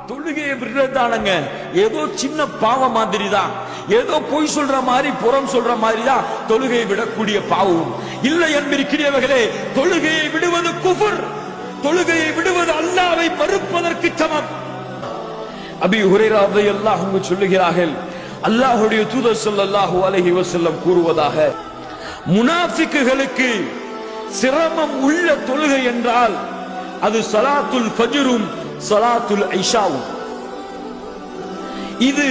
தொழுகையை விடுறதானங்க ஏதோ சின்ன பாவம் மாதிரி தான், ஏதோ பொய் சொல்ற மாதிரி புறம் சொல்ற மாதிரி தான் தொழுகையை விடக்கூடிய பாவம் இல்லை என்பிருக்கிறவர்களே. தொழுகையை விடுவது குஃபர், தொழுகையை விடுவது அல்லாஹ்வை மறுப்பதற்கு சமம். அபீ ஹுரைரா ரலியல்லாஹு அன்ஹு சொல்லுகிறார்கள், அல்லாஹ்வுடைய தூதர் ஸல்லல்லாஹு அலைஹி வஸல்லம் கூறுவதாக, முனாஃபிக்குகளுக்கு சிரமம் உள்ள தொழுகை என்றால் அது ஸலாத்துல் ஃபஜ்ரும் ஸலாத்துல் இஷாவும். இது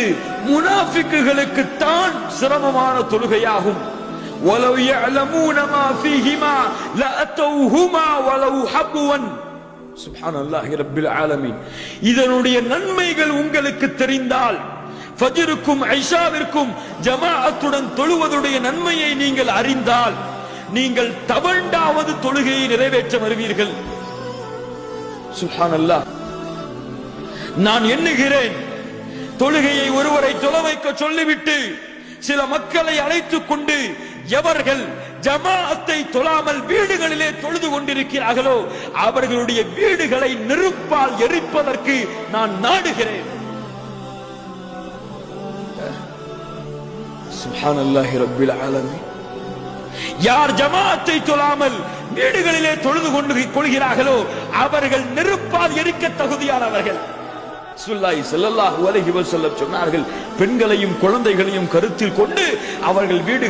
முனாஃபிக்குகளுக்கு தான் சிரமமான தொழுகையாகும். வலவ் يعلمون ما فيهما لاتوهما ولو حبوا. சுப்ஹானல்லாஹி ரப்பில் ஆலமீன். இதனுடைய நன்மைகள் உங்களுக்கு தெரிந்தால், ஃபஜ்ருக்கும் இஷாவிற்கும் ஜமாஅத்துடன் தொழுவதுடைய நன்மையை நீங்கள் அறிந்தால், நீங்கள் தவண்டாவது தொழுகையை நிறைவேற்ற வருவீர்கள். சுப்ஹானல்லாஹ். நான் எண்ணுகிறேன், தொழுகையை ஒருவரை தொழ வைக்க சொல்லிவிட்டு சில மக்களை அழைத்துக் கொண்டு எவர்கள் ஜமாஅத்தை தொழாமல் வீடுகளிலே தொழுது கொண்டிருக்கிறார்களோ அவர்களுடைய வீடுகளை நெருப்பால் எரிப்பதற்கு நான் நாடுகிறேன். சுப்ஹானல்லாஹி ரப்பில் ஆலமீன். யார் ஜமாஅத்தை தொழாமல் வீடுகளிலே தொழுது கொண்டு கொள்கிறார்களோ அவர்கள் நெருப்பால் எரிக்க தகுதியானவர்கள். ஸல்லல்லாஹு அலைஹி வஸல்லம் சொன்னார்கள், பெண்களையும் குழந்தைகளையும் கருத்தில் கொண்டு அவர்கள் வீடு